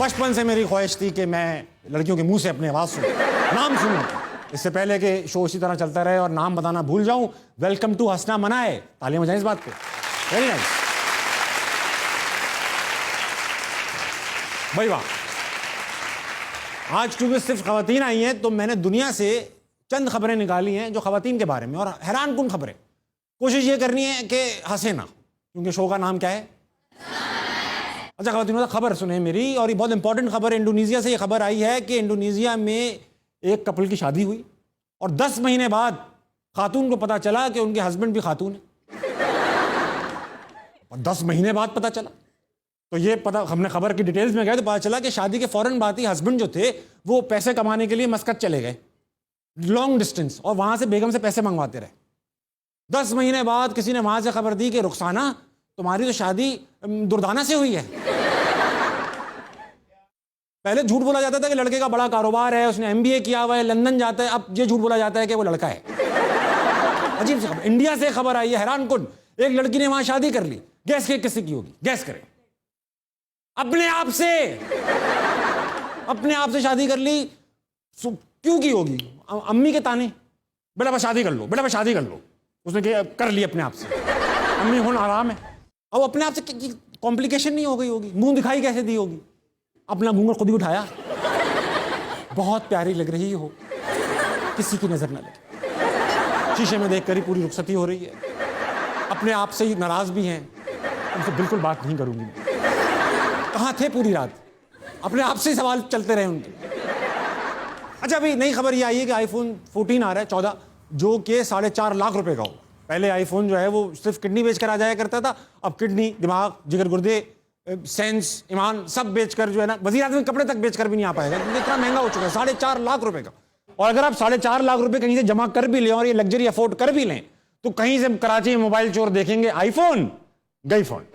बचपन से मेरी ख्वाहिश थी कि मैं लड़कियों के मुंह से अपनी आवाज़ सुनूं, नाम सुनूं, इससे पहले कि शो इसी तरह चलता रहे और नाम बताना भूल जाऊं। वेलकम टू हंसना मनाए, तालियां बजाएं इस बात पे। वेरी नाइस भाई, वाह। आज क्योंकि सिर्फ खवातीन आई हैं तो मैंने दुनिया से चंद खबरें निकाली हैं जो खवातीन के बारे में, और हैरान कुन खबरें। कोशिश ये करनी है कि हंसे ना, क्योंकि शो का नाम क्या है? अच्छा खवातीन, खबर सुने मेरी, और ये बहुत इंपॉर्टेंट खबर है। इंडोनेशिया से ये खबर आई है कि इंडोनेशिया में एक कपल की शादी हुई और 10 महीने बाद खातून को पता चला कि उनके हस्बैंड भी खातून है। और 10 महीने बाद पता चला तो ये पता, हमने खबर की डिटेल्स में गए तो पता चला कि शादी के फौरन बाद ही हस्बैंड जो थे वो पैसे कमाने के लिए मस्कत चले गए, लॉन्ग डिस्टेंस, और वहां से बेगम से पैसे मंगवाते रहे। 10 महीने बाद किसी ने वहां से खबर दी कि रुखसाना, तुम्हारी तो शादी दुर्दाना से हुई है। पहले झूठ बोला जाता था कि लड़के का बड़ा कारोबार है, उसने MBA किया हुआ है, लंदन जाता है। अब ये झूठ बोला जाता है कि वो लड़का है। अजीब सी खबर। इंडिया से खबर आई है, हैरान कुन। एक लड़की ने वहां शादी कर ली। गैस के किससे की होगी? गैस करें। अपने आप से शादी कर ली। क्यों की होगी? अम्मी के ताने, बेटा बस शादी कर लो, बेटा बस शादी कर लो। उसने कर ली अपने आप से। अम्मी होना आराम है। अब अपने आप से कॉम्प्लिकेशन नहीं हो गई होगी? मुंह दिखाई कैसे दी होगी? अपना घूंघट खुद ही उठाया। बहुत प्यारी लग रही हो, किसी की नजर न लगे। शीशे में देखकर ही पूरी रुखसती हो रही है। अपने आप से ही नाराज भी हैं। उनसे बिल्कुल बात नहीं करूंगी। कहाँ थे पूरी रात? अपने आप से ही सवाल चलते रहे उनके। अच्छा, अभी नई खबर ये आई है कि iPhone 14 आ रहा है, 14, जो कि 4.5 लाख रुपए का हो। पहले आईफोन जो है वो सिर्फ किडनी बेचकर आ जाया करता था। अब किडनी, दिमाग, जिगर, गुर्दे, सेंस, ईमान सब बेचकर जो है ना, वजीर आज़म कपड़े तक बेचकर भी नहीं आ पाएगा, क्योंकि इतना महंगा हो चुका है। 4.5 लाख रुपए का। और अगर आप 4.5 लाख रुपए कहीं से जमा कर भी लें और ये लग्जरी अफोर्ड कर भी लें, तो कहीं से कराची में मोबाइल चोर देखेंगे आईफोन, गई फोन।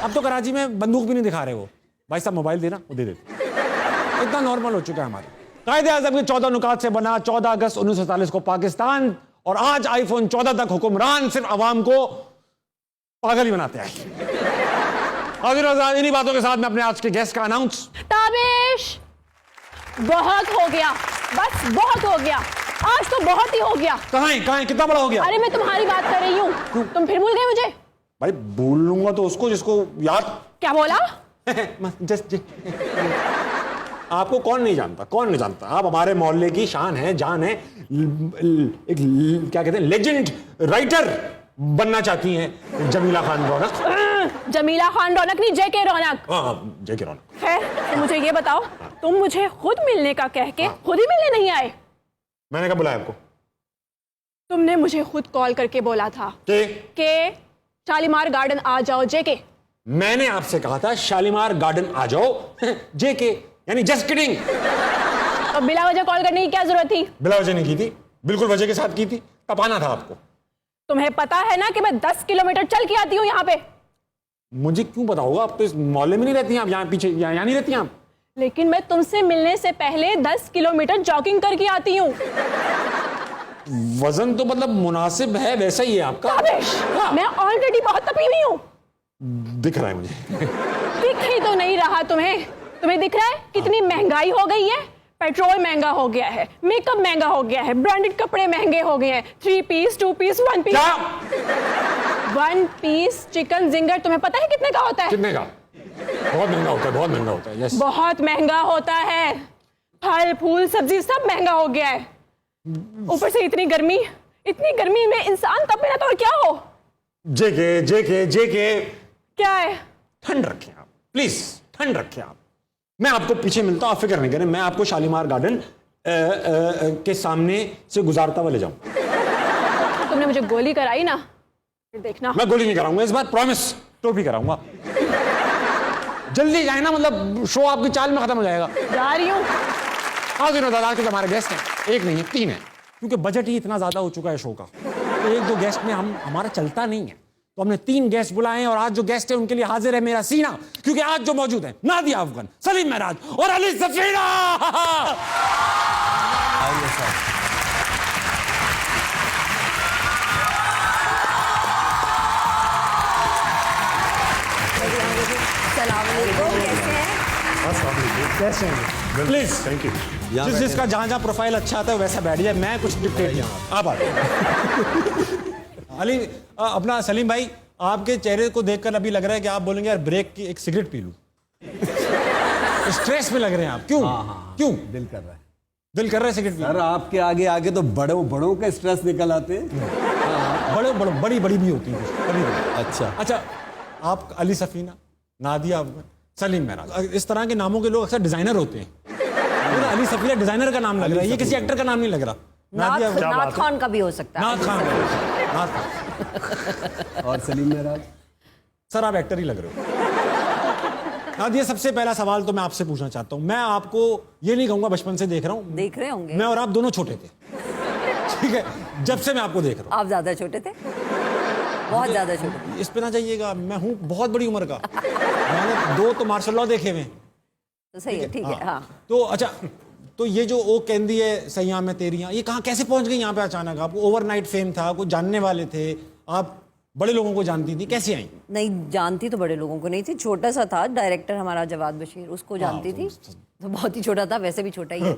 अब तो कराची में बंदूक भी नहीं दिखा रहे वो, भाई साहब मोबाइल देना, वो दे देते। इतना नॉर्मल हो चुका है हमारे। कायदे आज़म के 14 नुकात से बना 14 अगस्त 1947 को पाकिस्तान, और आज iPhone 14 तक हुक्मरान सिर्फ अवाम को पागल ही बनाते हैं। इन्हीं बातों के साथ मैं अपने आज के गेस्ट का अनाउंस। ताबिश, बहुत हो गया, बस बहुत हो गया। आज तो बहुत ही हो गया। कहाँ कितना बड़ा हो गया? अरे मैं तुम्हारी बात कर रही हूँ, तुम फिर भूल गए मुझे। भाई भूल लूंगा तो उसको जिसको याद। क्या बोला? जस्ट आपको कौन नहीं जानता, कौन नहीं जानता? आप हमारे मोहल्ले की शान है, जान है, एक क्या कहते हैं, लेजेंड राइटर बनना चाहती हैं जमीला खान रौनक। जमीला खान रौनक नहीं, JK रौनक। हाँ, JK रौनक। खैर, तो मुझे ये बताओ, तुम मुझे खुद मिलने का कह के खुद ही मिलने नहीं आए? मैंने कब बुलाया आपको? तुमने मुझे खुद कॉल करके बोला था कि शालीमार गार्डन आ जाओ JK। मैंने आपसे कहा था शालीमार गार्डन आ जाओ JK, यानी जस्ट किडिंग। तो बिला वजह कॉल करने की क्या जरूरत थी? बिला वजह नहीं की थी, बिल्कुल वजह के साथ की थी। तपाना था आपको। तुम्हें पता है ना कि मैं 10 किलोमीटर चल के आती हूँ यहाँ पे। मुझे क्यों पता होगा? आप तो इस मोहल्ले में नहीं रहती हैं, आप यहाँ पीछे यहाँ नहीं रहती हैं आप। लेकिन मैं तुमसे मिलने से पहले 10 किलोमीटर जॉगिंग करके आती हूँ। वजन तो मतलब मुनासिब है, वैसा ही है आपका। मैं ऑलरेडी बहुत तपी हुई हूँ। दिख रहा है मुझे। दिख ही तो नहीं रहा तुम्हें? तुम्हें दिख रहा है कितनी महंगाई हो गई है? पेट्रोल महंगा हो गया है, मेकअप महंगा हो गया है, ब्रांडेड कपड़े महंगे हो गए हैं। 3 piece, 2 piece, 1 piece. 1 piece chicken zinger तुम्हें पता है कितने का होता है? कितने का? बहुत महंगा होता है, बहुत महंगा होता है। यस, बहुत महंगा होता है। फल फूल सब्जी सब महंगा हो गया है। ऊपर से इतनी गर्मी में इंसान तपे ना तो क्या हो? JK क्या है? ठंड रखें आप, प्लीज ठंड रखें आप। मैं आपको पीछे मिलता हूं, आप फिक्र नहीं करें। मैं आपको शालीमार गार्डन के सामने से गुजारता हुआ ले जाऊं। तुमने मुझे गोली कराई ना, फिर देखना। मैं गोली नहीं कराऊंगा इस बार, प्रॉमिस। टोपी कराऊंगा। जल्दी जाए ना, मतलब शो आपकी चाल में खत्म हो जाएगा। जा रही हूँ। आज के हमारे गेस्ट हैं, एक नहीं है 3 है, क्योंकि बजट ही इतना ज्यादा हो चुका है शो का। तो 1-2 गेस्ट में हमारा चलता नहीं है, तो हमने 3 गेस्ट बुलाए हैं। और आज जो गेस्ट है उनके लिए हाजिर है मेरा सीना, क्योंकि आज जो मौजूद है नादिया अफगान, सलीम महराज और अली सफीना। अस्सलाम कैसे हैं प्लीज? Thank you. जिस जिसका जहाँ जहाँ प्रोफाइल अच्छा आता है वैसा बैठ जाए, मैं कुछ डिक्टेट नहीं। आप आ अली अपना सलीम भाई, आपके चेहरे को देखकर अभी लग रहा है कि आप बोलेंगे यार ब्रेक की एक सिगरेट पी लूं। स्ट्रेस में लग रहे हैं आप, क्यों? क्यों दिल कर रहा है। दिल कर रहा है सिगरेट पी? सर आपके आगे आगे तो बड़ों बड़ों का स्ट्रेस निकल आते हैं। बड़े बड़े बड़ी बड़ी भी होती हैं कभी कभी। अच्छा अच्छा, आप अली सफीना, नादिया अफगर, सलीम महराज, इस तरह के नामों के लोग अक्सर डिजाइनर होते हैं। और अली सफीना डिजाइनर का नाम लग रहा है, ये किसी एक्टर का नाम नहीं लग रहा। नादिया अफगर, नाथ खान का भी हो सकता है। नाथ खान, नाथ खान। और सलीम महराज सर आप एक्टर ही लग रहे हो। नादिया, सबसे पहला सवाल तो मैं आपसे पूछना चाहता हूँ। मैं आपको ये नहीं कहूंगा बचपन से देख रहा हूँ, देख रहे होंगे। मैं और आप दोनों छोटे थे, ठीक है, जब से मैं आपको देख रहा हूँ। आप ज्यादा छोटे थे, बहुत ज्यादा छोटे। इस पे ना जाइएगा, मैं हूँ बहुत बड़ी उम्र का। मैंने 2 तो मार्शल लॉ देखे हुए। तो सही है, ठीक है। हाँ, तो अच्छा, तो ये जो ओ कहती है सैया में तेरियां, ये कहाँ कैसे पहुंच गई यहाँ पे अचानक? आपको ओवरनाइट फेम था, कुछ जानने वाले थे, आप बड़े लोगों को जानती थी, कैसे आई? नहीं जानती तो बड़े लोगों को नहीं थी, छोटा सा था डायरेक्टर हमारा जवाद बशीर, उसको जानती थी। तो बहुत ही छोटा था, वैसे भी छोटा ही है।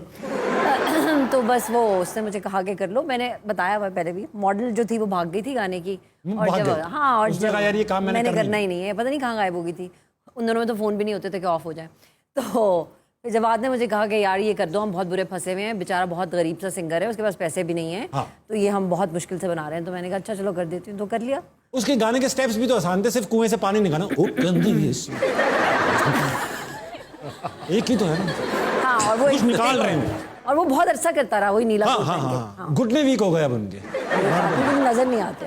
तो बस वो उसने मुझे कहा कि कर लो। मैंने बताया हुआ पहले भी, मॉडल जो थी वो भाग गई थी गाने की। और भाग जब गई? हाँ, और उसने जब कहा, यार ये काम मैंने करना ही नहीं है, पता नहीं कहाँ गायब हो गई थी। उन दोनों में तो फ़ोन भी नहीं होते थे कि ऑफ हो जाए। तो फिर जवाद ने मुझे कहा कि यार ये कर दो, हम बहुत बुरे फंसे हुए हैं, बेचारा बहुत गरीब सा सिंगर है, उसके पास पैसे भी नहीं है। हाँ। तो ये हम बहुत मुश्किल से बना रहे हैं। तो मैंने कहा अच्छा चलो कर देती हूँ, तो कर लिया। उसके गाने के स्टेप्स भी तो आसान थे, सिर्फ कुएं से पानी निकालना। ओ एक ही तो है ना, हाँ, और वो कुछ निकाल रहे हैं। और वो बहुत अरसा करता रहा वही नीला हाँ कोट हाँ पहन के। हाँ, घुटने वीक हो गए अब उनके। मुझे नजर नहीं आते।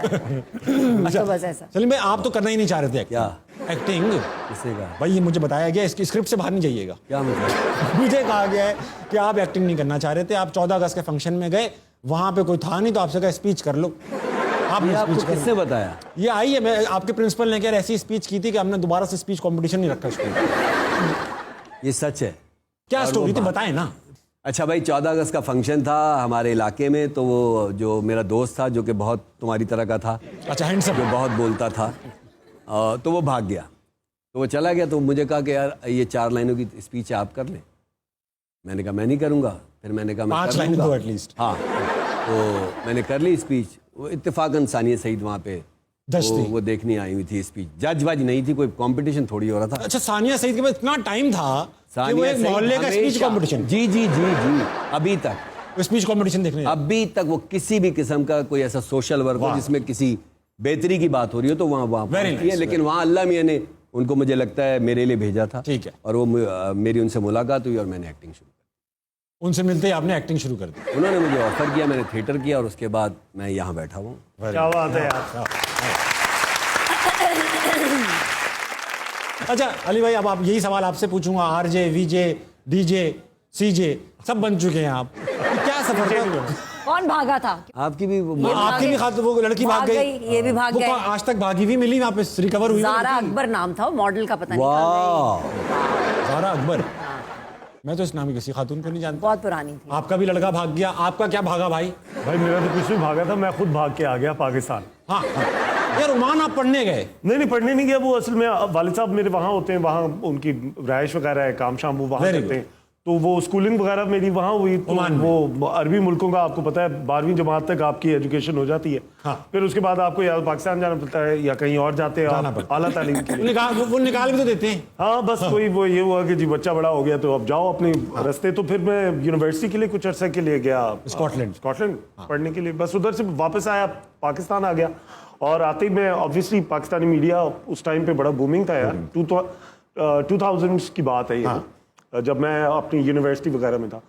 तो बस ऐसा। सलीम भाई, आप तो करना ही नहीं चाह रहे थे क्या? एक्टिंग। किसे का? भाई ये मुझे बताया गया, इसकी स्क्रिप्ट से बाहर नहीं जाइएगा। क्या मतलब? मुझे कहा गया है कि आप एक्टिंग नहीं करना चाह रहे थे, आप 14 अगस्त के फंक्शन में गए, वहां पे कोई था नहीं, तो आपसे कहा स्पीच कर लो। आपने आपको स्पीच किसने बताया? ये आई है, मैं आपके प्रिंसिपल ने क्या ऐसी स्पीच की थी कि हमने दोबारा से स्पीच कंपटीशन नहीं रखा स्कूल। ये सच है? क्या और स्टोरी वो थी, बताएं ना। अच्छा भाई, 14 अगस्त का फंक्शन था हमारे इलाके में, तो वो जो मेरा दोस्त था जो कि बहुत तुम्हारी तरह का था, अच्छा, हैंडसम, जो बहुत बोलता था, तो वो भाग गया। तो वो चला गया, तो मुझे कहा कि यार ये 4 लाइनों की स्पीच आप कर लें। मैंने कहा मैं नहीं करूँगा। फिर मैंने कहा मैं 5 कर लाइन लूँगा। दो एटलीस्ट। हाँ, तो मैंने कर ली स्पीच। वो इत्तेफाकन सानिया सईद वहाँ पे जज थी। वो देखने आई हुई थी स्पीच। जज वज नहीं थी, कोई कंपटीशन थोड़ी हो रहा था। अच्छा, सानिया सईद के पास इतना टाइम था कि वो एक सईद मोहल्ले का स्पीच हमेशा- कंपटीशन, जी जी जी जी, अभी तक स्पीच कंपटीशन देखने अभी तक वो किसी भी किस्म का कोई ऐसा सोशल वर्क हो वाह। जिसमें किसी बेहतरी की बात हो रही हो तो वहाँ Very पहुंचती है। nice, लेकिन वहाँ अल्लाह मियाँ ने उनको, मुझे लगता है, मेरे लिए भेजा था। ठीक है। और वो मेरी उनसे मुलाकात हुई और मैंने एक्टिंग शुरू कर उनसे मिलते ही आपने एक्टिंग शुरू कर दी। दी। उन्होंने मुझे ऑफर किया, मैंने थिएटर किया, और उसके बाद मैं यहाँ बैठा हूँ। क्या बात है यार। अच्छा अली भाई, अब आप यही सवाल आपसे पूछूंगा। आरजे, वीजे, डीजे, सीजे सब बन चुके हैं आप, क्या सफर था? कौन भागा था? आपकी भी ये आपकी भी खाते, वो लड़की भाग गई, ये भी भाग वो गए। आज तक भागी हुई मिली, वहाँ पे रिकवर हुई? ज़ारा अकबर नाम था, मॉडल का, पता नहीं कहाँ वाह, ज़ारा अकबर। मैं तो इस नाम की किसी खातून को नहीं गई। जानता। बहुत पुरानी थी। आपका भी लड़का भाग गया, आपका क्या भागा भाई? भाई मेरा तो कुछ नहीं भागा था, मैं खुद भाग के आ गया पाकिस्तान। हाँ, यार ओमान आप पढ़ने गए? नहीं पढ़ने नहीं गया, वो असल में वालिद साहब मेरे वहाँ होते हैं, वहाँ उनकी रहायश वगैरह है, काम शाम वो वहाँ Very करते हैं। तो वो स्कूलिंग वगैरह मेरी वहाँ हुई। तो ओमान में। वो अरबी मुल्कों का आपको पता है 12वीं जमात तक आपकी एजुकेशन हो जाती है। हाँ। फिर उसके बाद आपको या पाकिस्तान जाना पड़ता है या कहीं और जाते हैं जाना आप पड़ता आला तालीम के लिए। वो निकाल भी तो देते हैं। हाँ बस कोई वो ये हुआ कि जी बच्चा बड़ा हो गया तो अब जाओ अपने रास्ते। तो फिर मैं यूनिवर्सिटी के लिए कुछ अरसे के लिए गया स्कॉटलैंड पढ़ने के लिए। बस उधर से वापस आया, पाकिस्तान आ गया। और आते ही मैं ऑब्वियसली पाकिस्तानी मीडिया उस टाइम पे बड़ा बूमिंग था यार। 2000 की बात है ये, जब मैं अपनी यूनिवर्सिटी वगैरह में था।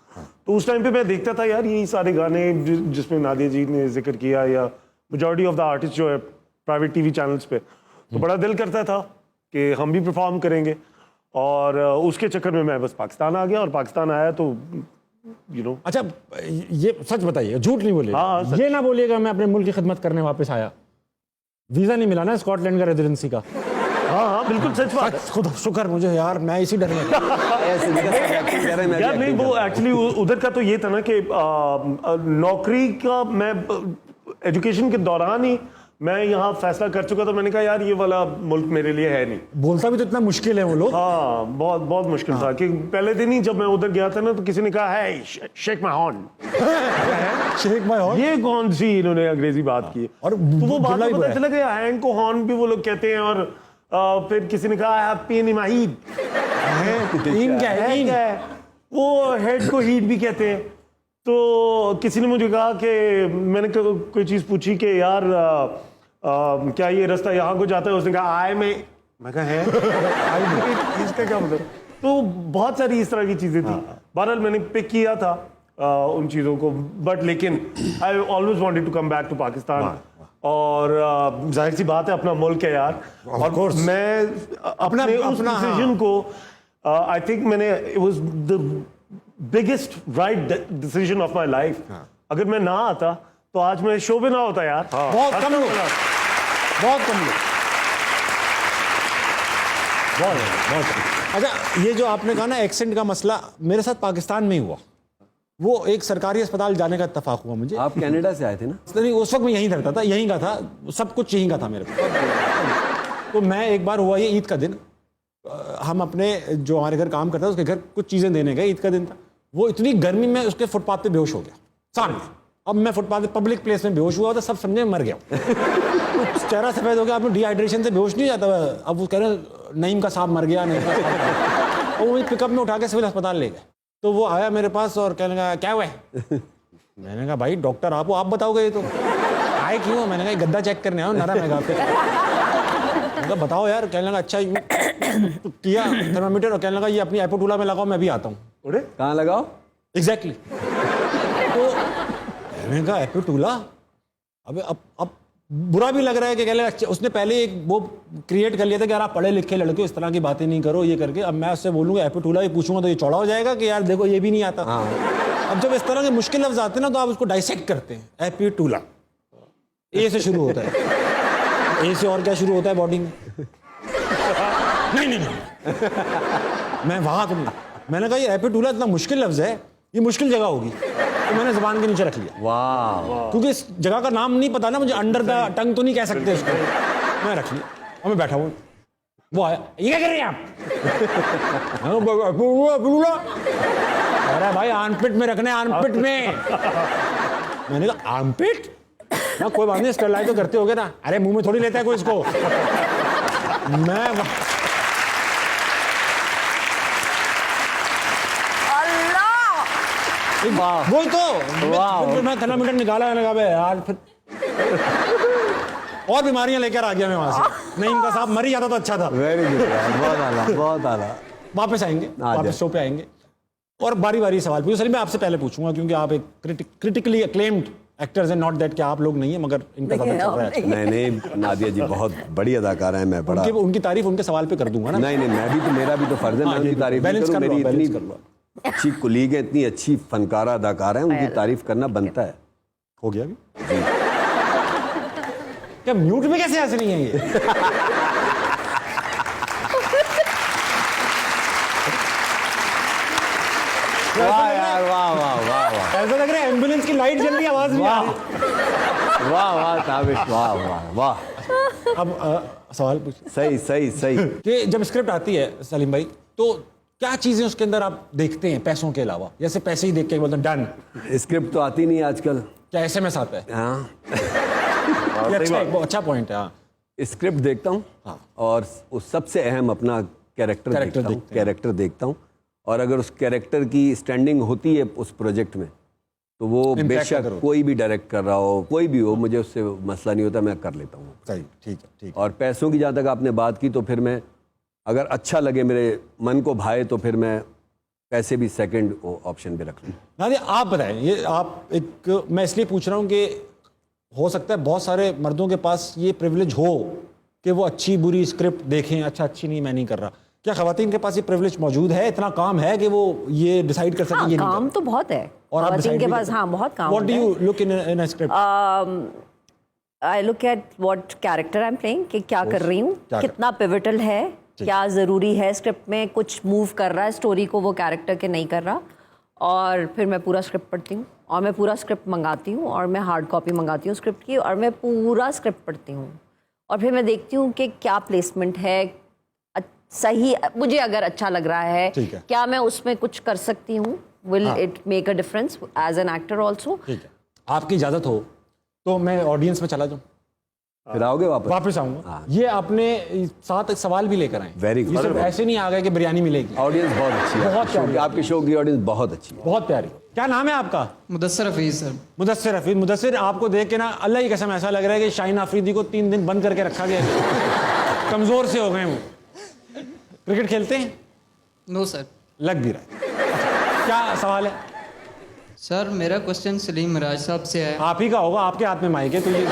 तो उस टाइम पे मैं देखता था यार यही सारे गाने जिसमें नादिया जी ने जिक्र किया, या मेजॉरिटी ऑफ द आर्टिस्ट जो है प्राइवेट टीवी चैनल्स पे, तो बड़ा दिल करता था कि हम भी परफॉर्म करेंगे। और उसके चक्कर में मैं बस पाकिस्तान आ गया। और पाकिस्तान आया तो अच्छा, ये सच बताइए, झूठ नहीं बोलिएगा। हाँ, सच। ये ना बोलिएगा मैं अपने मुल्क की खिदमत करने वापस आया। वीजा नहीं मिला ना स्कॉटलैंड का रेजिडेंसी का? हाँ बिल्कुल सच बात है। खुद शुक्र मुझे यार, मैं इसी डर में ऐसे नहीं कर सकते, acting कर रहे हैं, मैं भी यार नहीं, acting वो कर रहा हूं। एक्चुअली उधर का तो ये था ना कि नौकरी का मैं एजुकेशन के दौरान ही मैं यहाँ फैसला कर चुका था, मैंने कहा यार ये वाला मुल्क मेरे लिए है नहीं। बोलता भी तो इतना मुश्किल है वो लोग। हाँ, बहुत बहुत मुश्किल था कि पहले दिन ही जब मैं उधर गया था ना, तो किसी ने कहा है शेक माय हॉर्न। शेख भाई और ये कौन सी इन्होंने अंग्रेजी बात की। और तो वो बात बोला ही पता बुरा है। चला कि हैंड को हॉर्न भी वो लोग कहते हैं। और फिर किसी ने कहा हैप्पी निमाहीद। इन क्या है? इन क्या है? वो हेड को हीट भी कहते हैं। तो किसी ने मुझे कहा कि मैंने कोई चीज पूछी कि यार क्या ये रास्ता यहाँ को जाता है? उसने कहा आई में। मैं कहा है इसका क्या मतलब? तो बहुत सारी इस तरह की चीजें थी। बहरहाल मैंने पिक किया था उन चीजों को, बट लेकिन I always wanted to come back to Pakistan. और जाहिर सी बात है, अपना मुल्क है यार। और मैं अपने उस डिसीजन को आई थिंक मैंने it was the biggest right decision of my life. अगर मैं ना आता तो आज मैं शो पे ना होता यार। बहुत कम लोग, बहुत कम लोग, बहुत कम। अच्छा, ये जो आपने कहा ना एक्सेंट का मसला, मेरे साथ पाकिस्तान में ही हुआ। वो एक सरकारी अस्पताल जाने का इत्तेफाक हुआ मुझे। आप कनाडा से आए थे ना? नहीं, उस वक्त मैं यहीं रहता था, यहीं का था, सब कुछ यहीं का था मेरे पास। तो मैं एक बार हुआ ये ईद का दिन, हम अपने जो हमारे घर काम करता है उसके घर कुछ चीज़ें देने गए, ईद का दिन था। वो इतनी गर्मी में उसके फुटपाथ पे बेहोश हो गया सामने। अब मैं फुटपाथ पे पब्लिक प्लेस में बेहोश हुआ तो सब समझे मर गया। चेहरा सफेद हो गया। आपने डिहाइड्रेशन से बेहोश नहीं जाता। अब वो कह रहे नईम का साहब मर गया, नहीं और वो पिकअप में उठा के सिविल अस्पताल ले गए। तो वो आया मेरे पास और कहने लगा क्या हुआ है? मैंने कहा भाई डॉक्टर आप बताओगे। ये तो आए क्यों? मैंने कहा गद्दा चेक करने आओ, नरम है फिर। बताओ यार। कहने लगा अच्छा किया थर्मामीटर और कहने लगा ये अपनी एपोटूला में लगाओ, मैं भी आता हूँ। कहाँ लगाओ? एग्जैक्टली। तो मैंने कहा एपोटूला? अब बुरा भी लग रहा है कि कहने लगा उसने पहले एक वो क्रिएट कर लिया था कि यार आप पढ़े लिखे लड़के इस तरह की बातें नहीं करो ये करके। अब मैं उससे बोलूँगा एपोटूला ये पूछूंगा तो ये चौड़ा हो जाएगा कि यार देखो ये भी नहीं आता। अब जब इस तरह के मुश्किल लफ्ज आते हैं ना तो आप उसको डाइसेक्ट करते हैं। एपोटूला ए से शुरू होता है। ए से और क्या शुरू होता है बॉडी में? नहीं मैं वहां तुम मैंने कहा ये एपिटूला इतना मुश्किल लफ्ज है, ये मुश्किल जगह होगी, तो मैंने जुबान के नीचे रख लिया। वाह। क्योंकि इस जगह का नाम नहीं पता ना मुझे, अंडर द टंग तो नहीं कह सकते उसको। मैं रख लिया और मैं बैठा हूँ। वो आया, ये क्या कर रहे हैं आप? अरे भाई आर्मपिट में रखने, आर्मपिट में। मैंने कहा आर्मपिट? ना कोई बात नहीं, स्टरलाइज तो करते होगे ना। अरे मुंह में थोड़ी लेता है कोई इसको। मैं वही तो मैं थर्मामीटर निकाला, मैंने कहा यार फिर और बीमारियां लेकर आ गया मैं वहां से। नहीं इनका साहब मर ही जाता तो अच्छा था। वेरी गुड, बहुत आला, बहुत आला। वापस आएंगे, वापस शो पे आएंगे और बारी बारी सवाल पूछो। सर मैं आपसे पहले पूछूंगा क्योंकि आप एक क्रिटिकली अक्लेम्ड एक्टर्स हैं, नॉट दैट कि आप लोग नहीं है, मगर इनका पता चल रहा है। नहीं नादिया जी बहुत बड़ी अदाकार हैं। मैं बड़ा उनकी तारीफ उनके सवाल पे कर दूंगा ना। नहीं मैं भी तो, मेरा भी तो फर्ज है मैं उनकी तारीफ करूं। मेरी इतनी अच्छी कुलीग है, इतनी अच्छी फनकारा अदाकार है, उनकी तारीफ करना बनता है। हो गया अभी क्या म्यूट में कैसे हंस रही हैं ये? वाह यार, वाह वाह वाह वाह। ऐसा लग रहा है एम्बुलेंस की लाइट जल रही है, आवाज भी आ रही है। वाह वाह ताबिश, वाह वाह वाह। अब सवाल पूछ। सही कि जब स्क्रिप्ट आती है सलीम भाई, तो क्या चीजें उसके अंदर आप देखते हैं पैसों के अलावा? जैसे पैसे ही देख के बोलते हैं डन। स्क्रिप्ट तो आती नहीं आजकल। क्या SMS आता है? हाँ ये अच्छा पॉइंट है। हाँ स्क्रिप्ट देखता हूँ। हाँ। और उस सबसे अहम अपना कैरेक्टर देखता हूँ। और अगर उस कैरेक्टर की स्टैंडिंग होती है उस प्रोजेक्ट में तो वो बेशक कोई भी डायरेक्ट कर रहा हो, कोई भी हो, मुझे उससे मसला नहीं होता, मैं कर लेता हूँ। सही, ठीक है। और पैसों की जहाँ तक आपने बात की, तो फिर मैं अगर अच्छा लगे, मेरे मन को भाए, तो फिर मैं पैसे भी सेकंड ऑप्शन पे रख लूँ। नादिया आप बताएं, ये आप एक, मैं इसलिए पूछ रहा हूँ कि हो सकता है बहुत सारे मर्दों के पास ये प्रिविलेज हो कि वो अच्छी बुरी स्क्रिप्ट देखें। अच्छा अच्छी नहीं, मैं नहीं कर रहा। क्या ख़वातीन के पास ये प्रिविलेज मौजूद है? इतना काम है कि वो ये डिसाइड कर सके? हाँ, ये काम तो बहुत है और आप ख़वातीन के पास। हाँ बहुत काम। What do you look in a script? I look at what character I am playing, कि क्या कर रही हूँ, कितना पिवटल है, क्या ज़रूरी है स्क्रिप्ट में, कुछ मूव कर रहा है स्टोरी को वो कैरेक्टर के नहीं कर रहा। और फिर मैं पूरा स्क्रिप्ट पढ़ती हूँ और मैं पूरा स्क्रिप्ट मंगाती हूँ और मैं हार्ड कॉपी मंगाती हूँ स्क्रिप्ट की और मैं पूरा स्क्रिप्ट पढ़ती हूँ और फिर मैं देखती हूँ कि क्या प्लेसमेंट है, सही मुझे अगर अच्छा लग रहा है, क्या मैं उसमें कुछ कर सकती हूँ, will it make a difference as an actor also. ठीक है, आपकी इजाज़त हो तो मैं ऑडियंस में चला जाऊँ, फिर आओगे वापस आऊंगा। ये आपने साथ सवाल भी लेकर आए, वेरी गुड। सिर्फ ऐसे नहीं आ गए कि बिरयानी मिलेगी। ऑडियंस बहुत अच्छी है, बहुत प्यारी। आपके शो की ऑडियंस बहुत अच्छी है, बहुत प्यारी। क्या नाम है आपका? मुदस्सिर हफीज सर। मुदस्सिर हफीज। मुदस्सिर, आपको देख के ना अल्लाह की कसम ऐसा लग रहा है कि शाहीन आफरीदी को 3 दिन बंद करके रखा गया है। कमजोर से हो गए वो। क्रिकेट खेलते हैं? No sir. लग भी रहा है। क्या सवाल है सर? मेरा क्वेश्चन सलीम मिराज साहब से है। आप ही का होगा, आपके हाथ में माइक है तो ये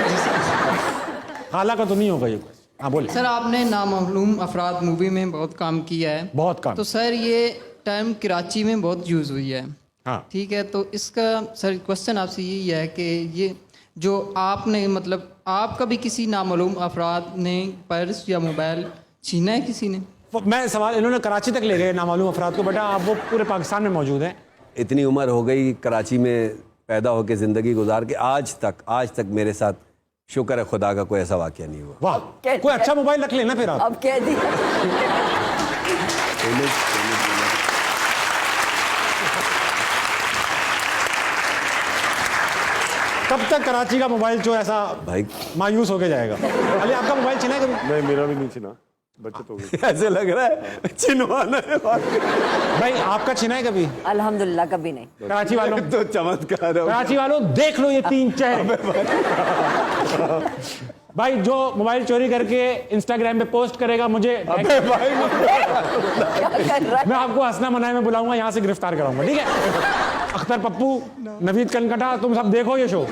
खाला का तो नहीं होगा ये। हाँ बोलिए सर, आपने नामालूम अफराद मूवी में बहुत काम किया है। बहुत काम। तो सर ये टर्म कराची में बहुत यूज़ हुई है। हाँ ठीक है, तो इसका सर क्वेश्चन आपसे यही है कि ये जो आपने मतलब आप कभी किसी नामालूम अफराद ने पर्स या मोबाइल छीना है किसी ने? मैं सवाल, इन्होंने कराची तक ले गए नामालूम अफराद को, बेटा आप वो पूरे पाकिस्तान में मौजूद हैं। इतनी उम्र हो गई कराची में पैदा होकर ज़िंदगी गुजार के, आज तक मेरे साथ शुक्र है खुदा का कोई ऐसा वाकया नहीं हुआ। वाह, कोई अच्छा मोबाइल रख लेना फिर आप। अब कह दी। कब तक कराची का मोबाइल जो ऐसा भाई मायूस होके जाएगा? अली आपका मोबाइल छिना है कभी? नहीं, मेरा भी नहीं छिना, बचत हो गई। ऐसे लग रहा है चिन्हवाना है भाई आपका छिना है कभी? अल्हम्दुलिल्लाह कभी नहीं। कराची वालों, तो चमत्कार है। कराची वालों देख लो ये 3 चेहरे। भाई जो मोबाइल चोरी करके इंस्टाग्राम पे पोस्ट करेगा मुझे क्या कर रहा है? मैं आपको हंसना मनाए में बुलाऊंगा, यहाँ से गिरफ्तार कराऊंगा, ठीक है? अख्तर पप्पू, नवीद कनकटा, तुम सब देखो ये शो।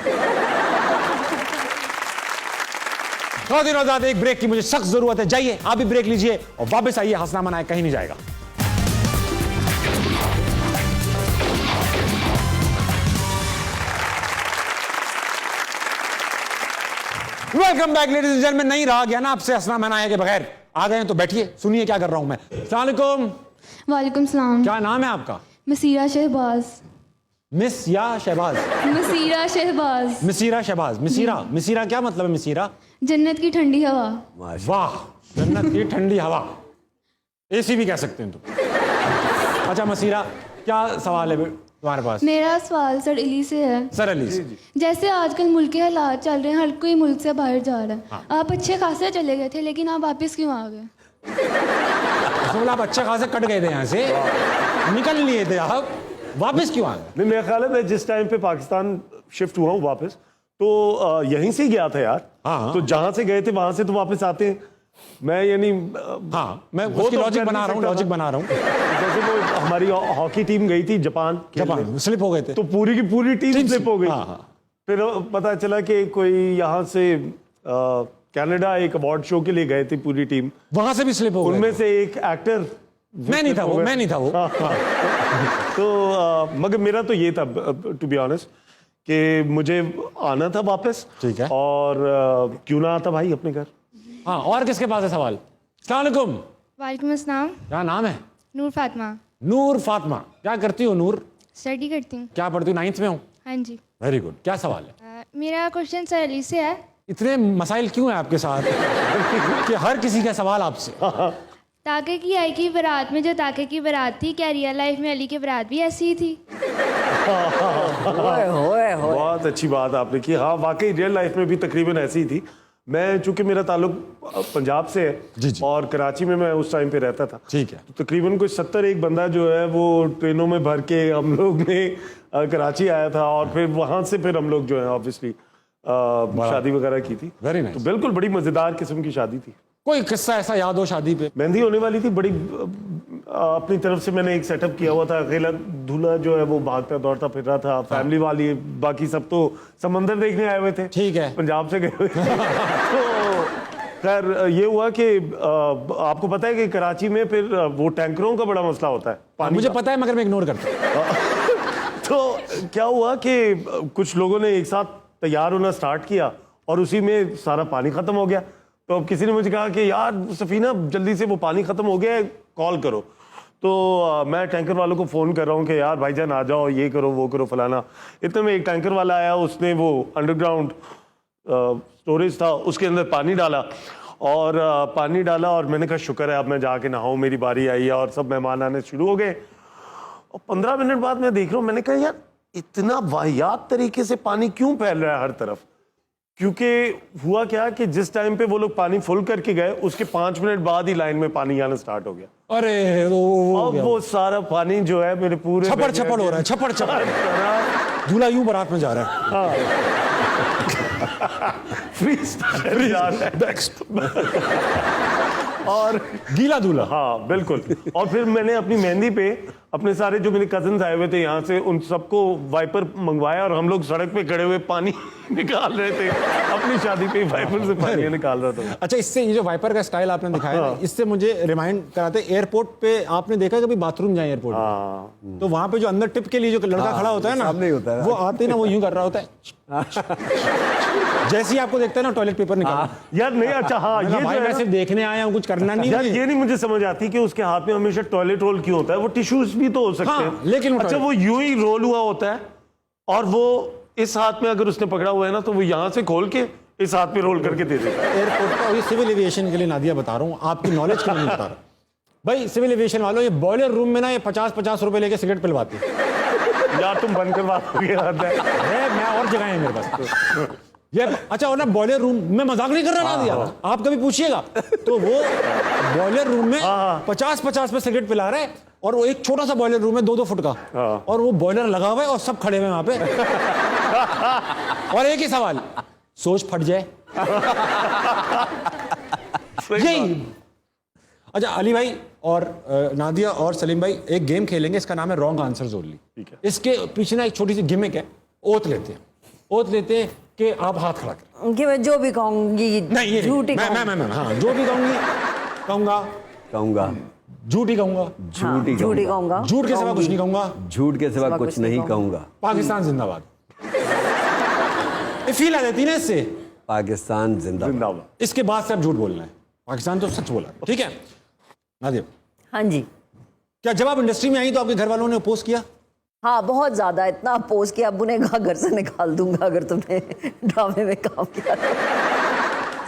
खातिन आजाद, एक ब्रेक की मुझे सख्त जरूरत है, जाइए आप भी ब्रेक लीजिए और वापस आइए। हंसना मनाए कहीं नहीं जाएगा। Welcome back ladies and gentleman. नहीं रहा गया ना आपसे हंसना मनाए के बगैर। आ गए हैं तो बैठिए, सुनिए क्या कर रहा हूं मैं। अस्सलाम वालेकुम। वालेकुम सलाम। क्या नाम है आपका? मसीरा शहबाज। मिस या शहबाज? मसीरा शहबाज। मिसीरा शहबाज। मिसीरा क्या मतलब है मिसीरा? जन्नत की ठंडी हवा। वाह, जन्नत की ठंडी हवा, एसी भी कह सकते हैं तुम। अच्छा मसीरा, क्या सवाल है तुम्हारे पास? मेरा सवाल सर अली से है। सर अली, जैसे आजकल मुल्क के हालात चल रहे हैं, हर कोई मुल्क से बाहर जा रहा है। आप अच्छे खासे चले गए थे लेकिन आप वापस क्यों आ गए? आप अच्छे खासे कट गए थे यहाँ से, निकल लिए थे आप, वापस क्यों आ गए? नहीं, मेरा ख्याल है मैं जिस टाइम पे पाकिस्तान शिफ्ट हुआ हूँ वापस, तो यहीं से ही गया था यार। हाँ। तो जहां से गए थे वहां से तो वापस आते हैं। मैं यानी हाँ, मैं वो उसकी तो लॉजिक कर बना नहीं रहा हूँ, सकता लॉजिक था। बना रहा हूँ। जैसे वो हमारी हॉकी टीम गई थी जापान स्लिप हो गए थे तो पूरी की पूरी टीम स्लिप हो गई। हाँ, हाँ। फिर पता चला कि कोई यहाँ से कनाडा एक अवार्ड शो के लिए गए थे पूरी टीम, वहां से भी स्लिप हो गए। उनमें से एक एक्टर मैं नहीं था वो। हाँ, हाँ। तो मगर मेरा तो ये था टू बी ऑनेस्ट कि मुझे आना था वापस। ठीक है। और क्यों ना आता भाई अपने घर। हाँ, और किसके पास है सवाल? अस्सलाम वालेकुम। वालेकुम अस्सलाम। क्या नाम है? नूर फातिमा। नूर फातिमा। क्या करती हो नूर? स्टडी करती हूँ। क्या पढ़ती हो? 9th में हो? हाँ जी। Very good. क्या सवाल है? मेरा क्वेश्चन सर अली से है। इतने मसाइल क्यों है आपके साथ कि हर किसी का सवाल आपसे? ताके की आई की बारात में जो ताके की बारात थी, क्या रियल लाइफ में अली की बारात भी ऐसी ही थी? होए बहुत अच्छी बात आपने की। हाँ, वाकई रियल लाइफ में भी तकरीबन ऐसी ही थी। मैं चूंकि मेरा ताल्लुक पंजाब से है जी, जी। और कराची में मैं उस टाइम पे रहता था। ठीक है। तो तकरीबन कुछ 70 एक बंदा जो है वो ट्रेनों में भर के हम लोग ने कराची आया था और फिर वहां से फिर हम लोग जो है ऑब्वियसली शादी वगैरह की थी। Very nice. तो बिल्कुल बड़ी मजेदार किस्म की शादी थी। कोई किस्सा ऐसा याद हो शादी पे? मेहंदी होने वाली थी, बड़ी अपनी तरफ से मैंने एक सेटअप किया हुआ था। अकेला दूल्हा जो है वो भागता दौड़ता फिर रहा था। फैमिली वाली बाकी सब तो समंदर देखने आए हुए थे। ठीक है। पंजाब से गए हुए थे। तो खैर ये हुआ कि आपको पता है कि कराची में फिर वो टैंकरों का बड़ा मसला होता है पानी मुझे का। पता है मगर मैं इग्नोर करता हूँ। तो क्या हुआ कि कुछ लोगों ने एक साथ तैयार होना स्टार्ट किया और उसी में सारा पानी खत्म हो गया। तो अब किसी ने मुझे कहा कि यार सफीना जल्दी से वो पानी खत्म हो गया है, कॉल करो। तो मैं टैंकर वालों को फ़ोन कर रहा हूँ कि यार भाईजान आ जाओ, ये करो वो करो फलाना। इतने में एक टैंकर वाला आया, उसने वो अंडरग्राउंड स्टोरेज था, उसके अंदर पानी डाला और और मैंने कहा शुक्र है अब मैं जाके नहाऊं, मेरी बारी आई है। और सब मेहमान आने शुरू हो गए और 15 मिनट बाद मैं देख रहा हूँ, मैंने कहा यार इतना वाहियात तरीके से पानी क्यों फैल रहा है हर तरफ। क्योंकि हुआ क्या कि जिस टाइम पे वो लोग पानी फुल करके गए उसके 5 मिनट बाद ही लाइन में पानी आना स्टार्ट हो गया। अरे अब वो सारा पानी जो है मेरे पूरे छपड़ छपड़ हो रहा है, छपड़ छपड़, दूल्हा यूं बारात में जा रहा है। फ्री जा रहा है। और गीला दूल्हा। हाँ बिल्कुल। और फिर मैंने अपनी मेहंदी पे अपने सारे जो मेरे कजन्स आए हुए थे यहाँ से, उन सबको वाइपर मंगवाया और हम लोग सड़क पे खड़े हुए पानी निकाल रहे थे। अपनी शादी पे वाइपर से पानी निकाल रहा था। अच्छा, इससे ये जो वाइपर का स्टाइल आपने दिखाया ना, इससे मुझे रिमाइंड कराते, एयरपोर्ट पे आपने देखा कभी बाथरूम जाए एयरपोर्ट में, तो वहां पे जो अंदर टिप के लिए जो लड़का खड़ा होता है ना, सामने ही होता है। वो आते ना वो यूं कर रहा होता है। जैसे ही आपको देखता है ना टॉयलेट पेपर निकाल। यार नहीं, अच्छा हाँ, ये भाई जो है मैं ना, सिर्फ देखने आया हूँ, कुछ करना नहीं यार है। ये नहीं मुझे समझ आती कि उसके हाथ में हमेशा टॉयलेट रोल क्यों होता है। वो टिश्यूज भी तो हो सकते हाँ, हैं, लेकिन वो अच्छा वो यूं ही रोल हुआ होता है और वो इस हाथ में अगर उसने पकड़ा हुआ है ना तो वो यहाँ से खोल के इस हाथ पे रोल करके दे देता है। एयरपोर्ट का, ये सिविल एविएशन के लिए नादिया बता रहा हूँ, आपकी नॉलेज के लिए नहीं बता रहा भाई। सिविल एविएशन वालों, ये बॉयलर रूम में ना ये 50-50 रुपए लेके सिगरेट पिलवाती है। यार तुम बंद करवा मैं और जगह है मेरे पास ये। अच्छा, और ना बॉयलर रूम में, मजाक नहीं कर रहा नादिया, आप कभी पूछिएगा तो वो बॉयलर रूम में 50-50 पे सिगरेट पिला रहा है और वो एक छोटा सा बॉयलर रूम है 2-2 फुट का, और वो बॉयलर लगा हुआ है और सब खड़े हुए वहां पे। और एक ही सवाल, सोच फट जाए। यही। अच्छा अली भाई और नादिया और सलीम भाई एक गेम खेलेंगे, इसका नाम है रॉन्ग आंसर्स ओनली। इसके पीछे ना एक छोटी सी गिमिक है। ओथ लेते हैं कि आप हाथ खड़ा करें कि मैं जो भी कहूंगी नहीं, ये झूठी मैं हाँ, जो भी कहूंगा झूठी कहूंगा, झूठी कहूंगा, झूठ के सिवा कुछ नहीं कहूंगा, झूठ के सिवा कुछ नहीं कहूंगा। पाकिस्तान जिंदाबाद। ये फील आ जाती ना इससे, पाकिस्तान जिंदाबाद। इसके बाद से अब झूठ बोलना है, पाकिस्तान तो सच बोला। ठीक है नादिया? हाँ जी। क्या जब आप इंडस्ट्री में आई तो आपके घर वालों ने अपोज किया? हाँ बहुत ज्यादा, इतना अपोज किया, अब्बू ने कहा घर से निकाल दूंगा अगर तुमने ड्रामे में काम किया।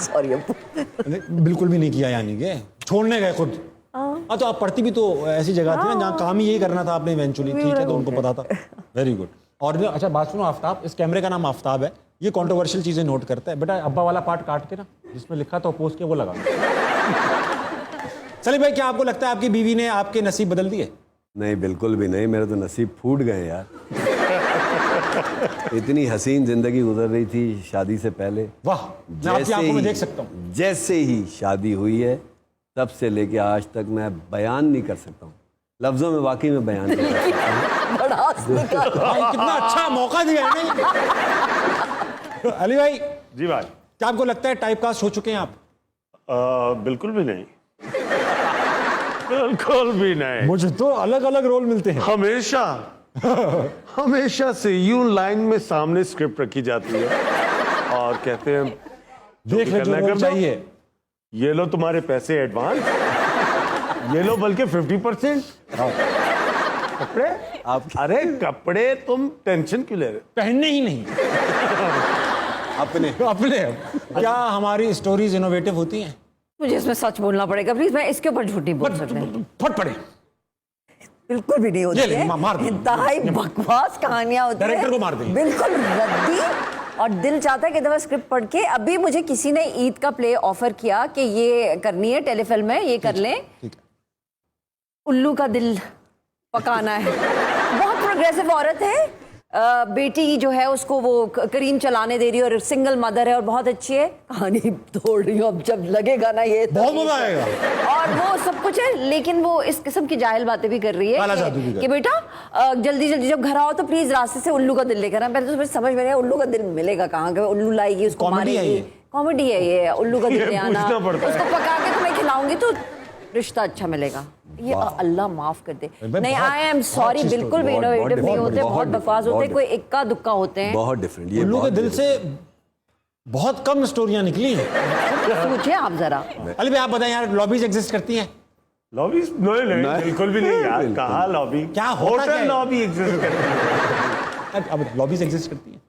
सॉरी अब्बू। बिल्कुल भी नहीं किया, यानी कि छोड़ने गए खुद। हाँ, तो आप पढ़ती भी तो ऐसी जगह थी ना जहाँ काम ही यही करना था आपने इवेंचुअली। ठीक है, तो उनको पता था। Very good. और अच्छा बात सुनो, आफ्ताब, इस कैमरे का नाम आफ्ताब है, ये कंट्रोवर्शियल चीजें नोट करता है। बेटा अब्बा वाला पार्ट काट के ना, जिसमें लिखा था अपोज के, वो लगा। चलिए भाई, क्या आपको लगता है आपकी बीवी ने आपके नसीब बदल दिए? नहीं, बिल्कुल भी नहीं, मेरे तो नसीब फूट गए यार। इतनी हसीन जिंदगी गुजर रही थी शादी से पहले। वाह, मैं आपकी आंखों में देख सकता हूँ। जैसे ही शादी हुई है तब से लेके आज तक मैं बयान नहीं कर सकता हूँ, लफ्जों में वाकई में बयान नहीं कर सकता। बड़ा हंसने का। भाई कितना अच्छा मौका दिया है नहीं? अली भाई जी भाई, क्या आपको लगता है टाइपकास्ट हो चुके हैं आप? बिल्कुल भी नहीं। बिल्कुल भी नहीं। मुझे तो अलग अलग रोल मिलते हैं हमेशा से यूं लाइन में सामने स्क्रिप्ट रखी जाती है और कहते हैं देख ले जो रोल चाहिए, ये लो तुम्हारे पैसे एडवांस, ये लो बल्कि 50%। कपड़े आप, अरे कपड़े तुम टेंशन क्यों ले रहे? पहनने ही नहीं। अपने क्या हमारी स्टोरीज इनोवेटिव होती हैं? मुझे इसमें सच बोलना पड़ेगा प्लीज, मैं इसके ऊपर झूठ नहीं बोल सकती। फट पड़े। बिल्कुल भी नहीं होती ये ले, है। मार दो। इंतहाई बकवास कहानियां होती है, डायरेक्टर को मार देंगे। बिल्कुल रद्दी। और दिल चाहता है कि दफा स्क्रिप्ट पढ़ के, अभी मुझे किसी ने ईद का प्ले ऑफर किया कि ये करनी है टेलीफिल्म में, ये कर लें, उल्लू का दिल पकाना है। बहुत प्रोग्रेसिव औरत है, बेटी जो है उसको वो करीम चलाने दे रही है और सिंगल मदर है और बहुत अच्छी है। कहानी तोड़ रही हूँ, अब जब लगेगा ना ये बहुत मजा आएगा। और वो सब कुछ है, लेकिन वो इस किस्म की जाहिल बातें भी कर रही है कि बेटा जल्दी जल्दी जब घर आओ तो प्लीज रास्ते से उल्लू का दिल लेकर आना। पहले तो समझ में नहीं आया उल्लू का दिल मिलेगा कहाँ, उल्लू लाएगी उसको मारेगी। कॉमेडी है ये, उल्लू का दिल ले आना, उसको पका के तुम्हें खिलाऊंगी तो रिश्ता अच्छा मिलेगा। ये अल्लाह माफ कर दे। नहीं, आई एम सॉरी, बिल्कुल भी इनोवेटिव नहीं होते, बहुत बकवास होते, कोई इक्का दुक्का होते हैं, बहुत डिफरेंट। ये उल्लू के दिल से बहुत कम स्टोरियां निकली हैं। सोचिए आप जरा। अली भाई आप बताएं यार, लॉबीज एग्जिस्ट करती हैं? लॉबीज नहीं बिल्कुल भी नहीं यार, कहाँ लॉबी, क्या होता क्या होटल है? लॉबी एग्जिस्ट करती है। अब लॉबीज एग्जिस्ट करती हैं?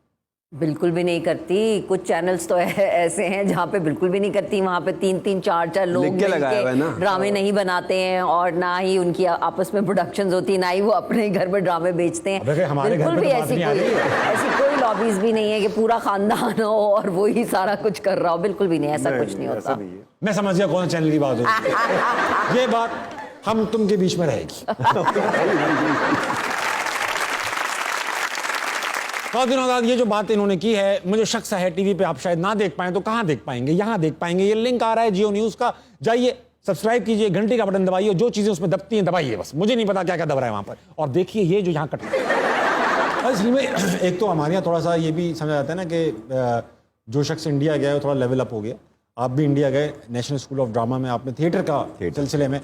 बिल्कुल भी नहीं करती। कुछ चैनल्स तो ऐसे हैं जहाँ पे बिल्कुल भी नहीं करती। वहाँ पे 3-3 4-4 लोग लिख के लगाया हुआ है ना। ड्रामे नहीं बनाते हैं, और ना ही उनकी आपस में प्रोडक्शंस होती, ना ही वो अपने घर में ड्रामे बेचते हैं। अबे हमारे घर बिल्कुल पे भी तो बात ऐसी नहीं आ रही है। ऐसी कोई लॉबीज भी नहीं है कि पूरा खानदान हो और वो ही सारा कुछ कर रहा हो। बिल्कुल भी नहीं, ऐसा कुछ नहीं ऐसा होता। नहीं है। मैं समझ गया कौन चैनल की बात होगी। ये बात हम तुम के बीच में रहेगी। बहुत दिनों बाद ये जो बात इन्होंने की है, मुझे शक सा है टीवी पे आप शायद ना देख पाएं, तो कहां देख पाएंगे? यहां देख पाएंगे। ये लिंक आ रहा है जियो न्यूज का, जाइए सब्सक्राइब कीजिए, घंटी का बटन दबाइए, जो चीजें उसमें दबती हैं दबाइए, बस मुझे नहीं पता क्या क्या दब रहा है वहां पर, और देखिए ये जो यहां कट रहा है। इसलिए एक तो हमारे यहाँ थोड़ा सा ये भी समझा जाता है ना कि जो शख्स इंडिया गया है वो थोड़ा लेवल अप हो गया। आप भी इंडिया गए, नेशनल स्कूल ऑफ ड्रामा में आपने थिएटर का सिलसिले में,